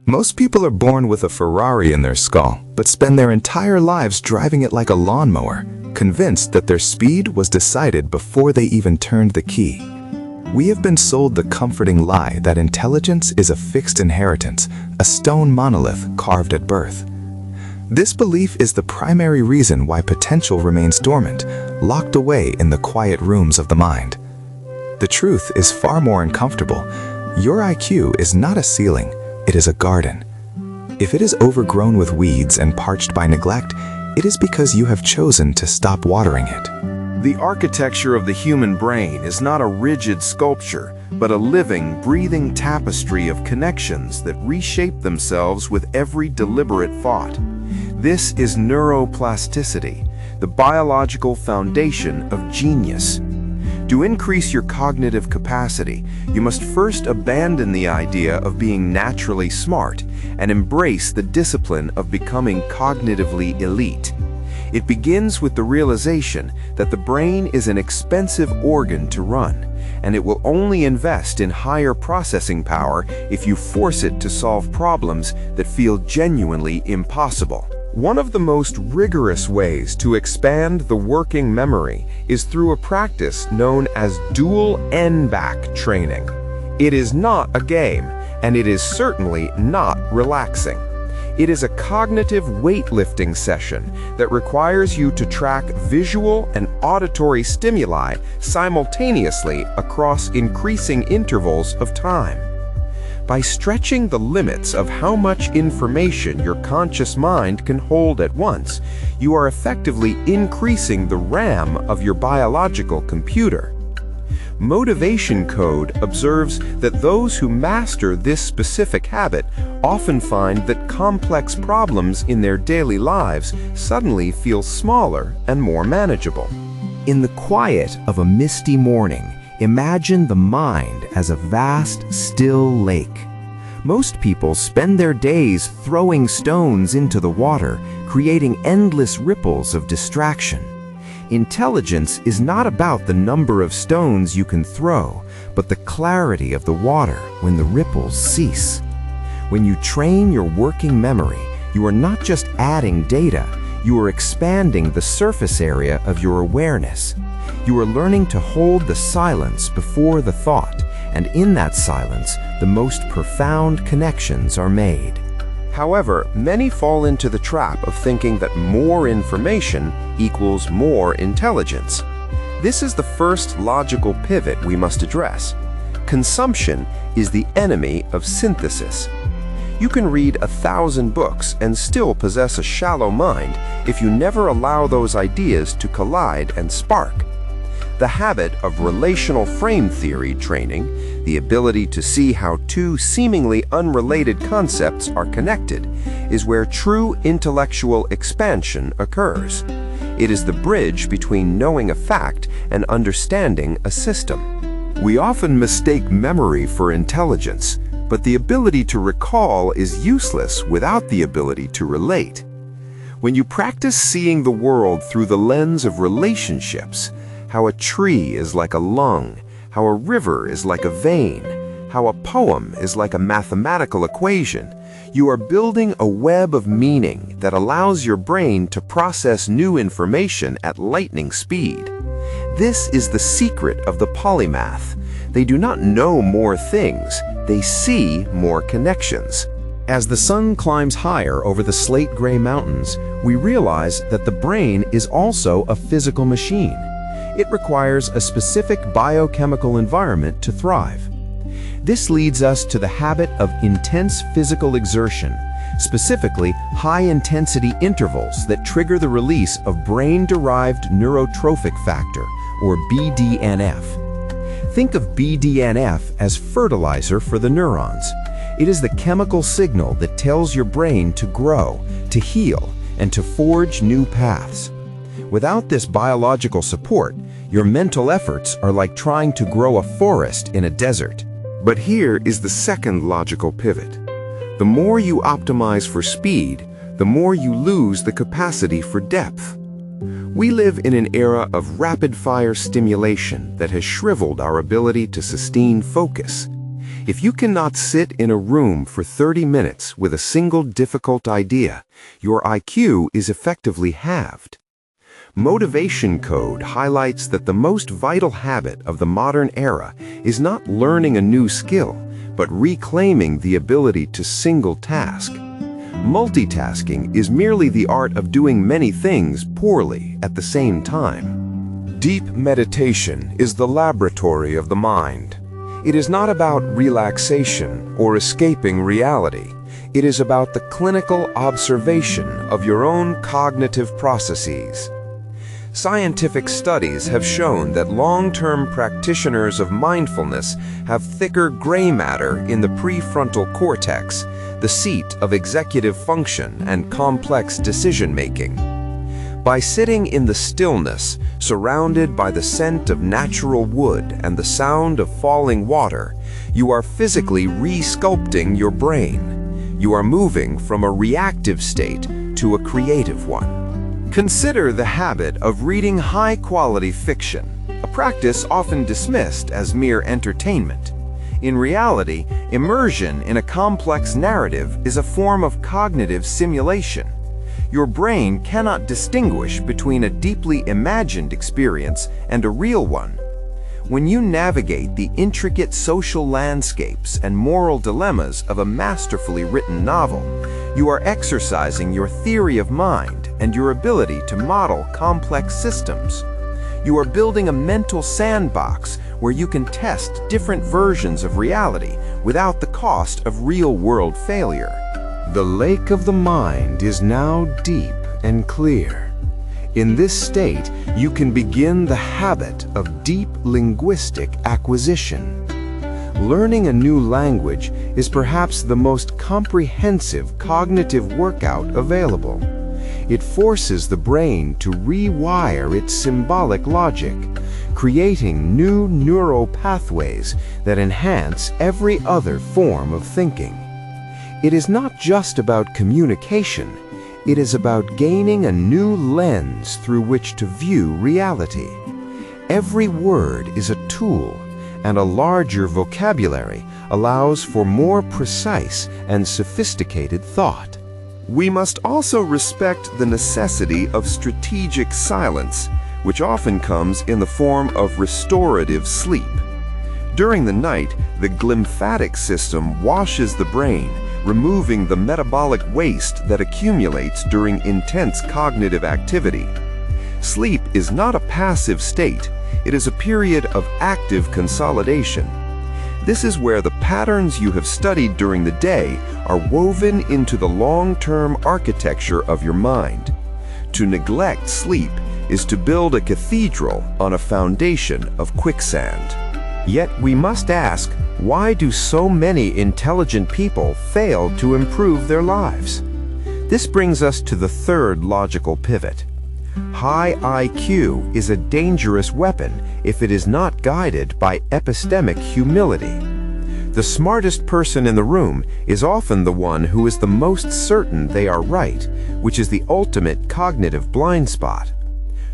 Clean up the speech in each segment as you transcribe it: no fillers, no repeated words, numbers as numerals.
Most people are born with a Ferrari in their skull, but spend their entire lives driving it like a lawnmower, convinced that their speed was decided before they even turned the key. We have been sold the comforting lie that intelligence is a fixed inheritance, a stone monolith carved at birth. This belief is the primary reason why potential remains dormant, locked away in the quiet rooms of the mind. The truth is far more uncomfortable. Your IQ is not a ceiling, it is a garden. If it is overgrown with weeds and parched by neglect, it is because you have chosen to stop watering it. The architecture of the human brain is not a rigid sculpture, but a living, breathing tapestry of connections that reshape themselves with every deliberate thought. This is neuroplasticity, the biological foundation of genius. To increase your cognitive capacity, you must first abandon the idea of being naturally smart and embrace the discipline of becoming cognitively elite. It begins with the realization that the brain is an expensive organ to run, and it will only invest in higher processing power if you force it to solve problems that feel genuinely impossible. One of the most rigorous ways to expand the working memory is through a practice known as dual N-back training. It is not a game, and it is certainly not relaxing. It is a cognitive weightlifting session that requires you to track visual and auditory stimuli simultaneously across increasing intervals of time. By stretching the limits of how much information your conscious mind can hold at once, you are effectively increasing the RAM of your biological computer. Motivation Code observes that those who master this specific habit often find that complex problems in their daily lives suddenly feel smaller and more manageable. In the quiet of a misty morning, imagine the mind as a vast, still lake. Most people spend their days throwing stones into the water, creating endless ripples of distraction. Intelligence is not about the number of stones you can throw, but the clarity of the water when the ripples cease. When you train your working memory, you are not just adding data, you are expanding the surface area of your awareness. You are learning to hold the silence before the thought, and in that silence, the most profound connections are made. However, many fall into the trap of thinking that more information equals more intelligence. This is the first logical pivot we must address. Consumption is the enemy of synthesis. You can read 1,000 books and still possess a shallow mind if you never allow those ideas to collide and spark. The habit of relational frame theory training, the ability to see how two seemingly unrelated concepts are connected, is where true intellectual expansion occurs. It is the bridge between knowing a fact and understanding a system. We often mistake memory for intelligence, but the ability to recall is useless without the ability to relate. When you practice seeing the world through the lens of relationships, how a tree is like a lung, how a river is like a vein, how a poem is like a mathematical equation, you are building a web of meaning that allows your brain to process new information at lightning speed. This is the secret of the polymath. They do not know more things, they see more connections. As the sun climbs higher over the slate-gray mountains, we realize that the brain is also a physical machine. It requires a specific biochemical environment to thrive. This leads us to the habit of intense physical exertion, specifically high-intensity intervals that trigger the release of brain-derived neurotrophic factor, or BDNF. Think of BDNF as fertilizer for the neurons. It is the chemical signal that tells your brain to grow, to heal, and to forge new paths. Without this biological support, your mental efforts are like trying to grow a forest in a desert. But here is the second logical pivot. The more you optimize for speed, the more you lose the capacity for depth. We live in an era of rapid-fire stimulation that has shriveled our ability to sustain focus. If you cannot sit in a room for 30 minutes with a single difficult idea, your IQ is effectively halved. Motivation Code highlights that the most vital habit of the modern era is not learning a new skill, but reclaiming the ability to single task. Multitasking is merely the art of doing many things poorly at the same time. Deep meditation is the laboratory of the mind. It is not about relaxation or escaping reality. It is about the clinical observation of your own cognitive processes. Scientific studies have shown that long-term practitioners of mindfulness have thicker gray matter in the prefrontal cortex, the seat of executive function and complex decision-making. By sitting in the stillness, surrounded by the scent of natural wood and the sound of falling water, you are physically re-sculpting your brain. You are moving from a reactive state to a creative one. Consider the habit of reading high-quality fiction, a practice often dismissed as mere entertainment. In reality, immersion in a complex narrative is a form of cognitive simulation. Your brain cannot distinguish between a deeply imagined experience and a real one. When you navigate the intricate social landscapes and moral dilemmas of a masterfully written novel, you are exercising your theory of mind and your ability to model complex systems. You are building a mental sandbox where you can test different versions of reality without the cost of real-world failure. The lake of the mind is now deep and clear. In this state, you can begin the habit of deep linguistic acquisition. Learning a new language is perhaps the most comprehensive cognitive workout available. It forces the brain to rewire its symbolic logic, creating new neural pathways that enhance every other form of thinking. It is not just about communication, it is about gaining a new lens through which to view reality. Every word is a tool, and a larger vocabulary allows for more precise and sophisticated thought. We must also respect the necessity of strategic silence, which often comes in the form of restorative sleep. During the night, the glymphatic system washes the brain, removing the metabolic waste that accumulates during intense cognitive activity. Sleep is not a passive state, it is a period of active consolidation. This is where the patterns you have studied during the day are woven into the long-term architecture of your mind. To neglect sleep is to build a cathedral on a foundation of quicksand. Yet we must ask, why do so many intelligent people fail to improve their lives? This brings us to the third logical pivot. High IQ is a dangerous weapon if it is not guided by epistemic humility. The smartest person in the room is often the one who is the most certain they are right, which is the ultimate cognitive blind spot.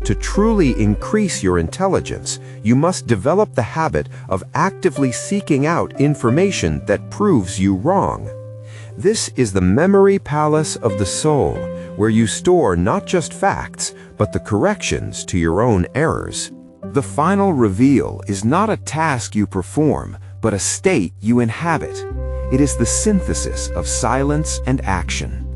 To truly increase your intelligence, you must develop the habit of actively seeking out information that proves you wrong. This is the memory palace of the soul, where you store not just facts, but the corrections to your own errors. The final reveal is not a task you perform, but a state you inhabit. It is the synthesis of silence and action.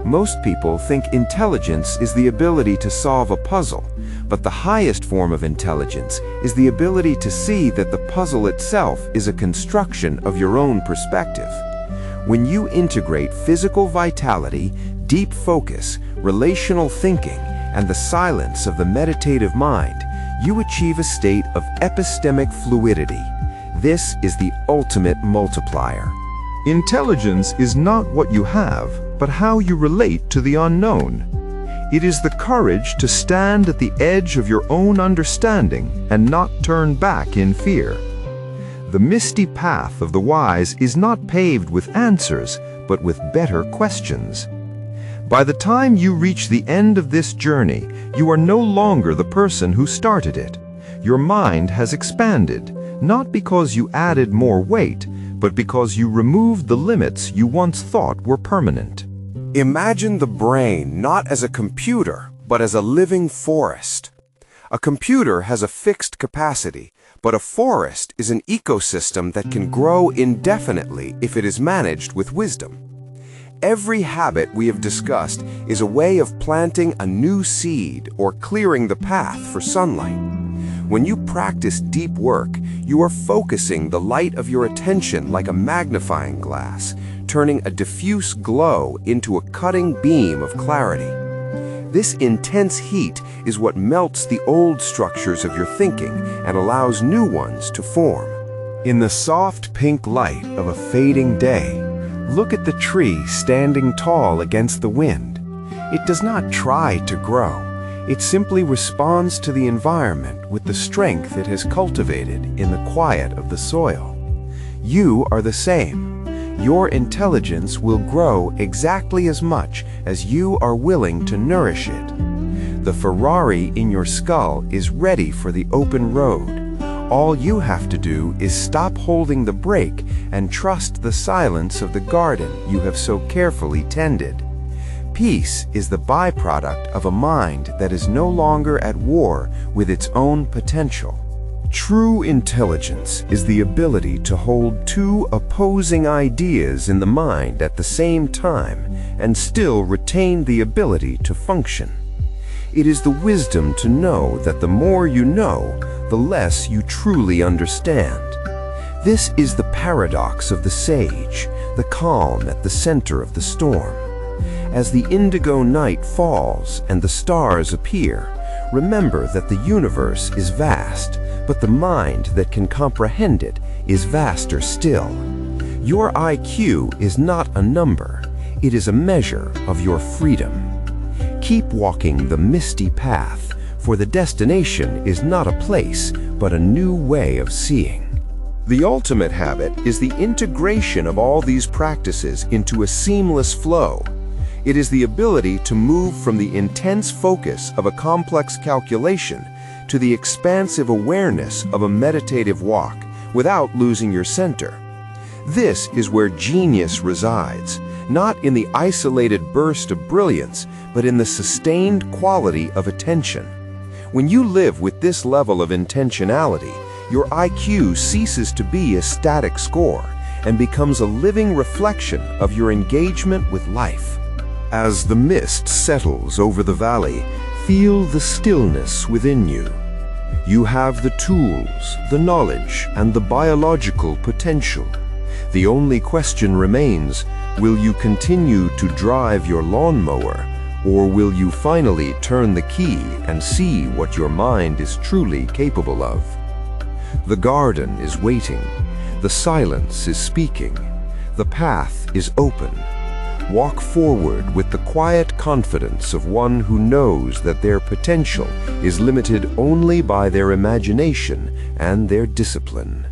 Most people think intelligence is the ability to solve a puzzle, but the highest form of intelligence is the ability to see that the puzzle itself is a construction of your own perspective. When you integrate physical vitality, deep focus, relational thinking, and the silence of the meditative mind, you achieve a state of epistemic fluidity. This is the ultimate multiplier. Intelligence is not what you have, but how you relate to the unknown. It is the courage to stand at the edge of your own understanding and not turn back in fear. The misty path of the wise is not paved with answers, but with better questions. By the time you reach the end of this journey, you are no longer the person who started it. Your mind has expanded, not because you added more weight, but because you removed the limits you once thought were permanent. Imagine the brain not as a computer, but as a living forest. A computer has a fixed capacity, but a forest is an ecosystem that can grow indefinitely if it is managed with wisdom. Every habit we have discussed is a way of planting a new seed or clearing the path for sunlight. When you practice deep work, you are focusing the light of your attention like a magnifying glass, turning a diffuse glow into a cutting beam of clarity. This intense heat is what melts the old structures of your thinking and allows new ones to form. In the soft pink light of a fading day, look at the tree standing tall against the wind. It does not try to grow. It simply responds to the environment with the strength it has cultivated in the quiet of the soil. You are the same. Your intelligence will grow exactly as much as you are willing to nourish it. The Ferrari in your skull is ready for the open road. All you have to do is stop holding the brake and trust the silence of the garden you have so carefully tended. Peace is the byproduct of a mind that is no longer at war with its own potential. True intelligence is the ability to hold two opposing ideas in the mind at the same time and still retain the ability to function. It is the wisdom to know that the more you know, the less you truly understand. This is the paradox of the sage, the calm at the center of the storm. As the indigo night falls and the stars appear, remember that the universe is vast, but the mind that can comprehend it is vaster still. Your IQ is not a number, it is a measure of your freedom. Keep walking the misty path, for the destination is not a place, but a new way of seeing. The ultimate habit is the integration of all these practices into a seamless flow. It is the ability to move from the intense focus of a complex calculation to the expansive awareness of a meditative walk without losing your center. This is where genius resides, not in the isolated burst of brilliance, but in the sustained quality of attention. When you live with this level of intentionality, your IQ ceases to be a static score and becomes a living reflection of your engagement with life. As the mist settles over the valley, feel the stillness within you. You have the tools, the knowledge, and the biological potential. The only question remains, will you continue to drive your lawnmower, or will you finally turn the key and see what your mind is truly capable of? The garden is waiting. The silence is speaking. The path is open. Walk forward with the quiet confidence of one who knows that their potential is limited only by their imagination and their discipline.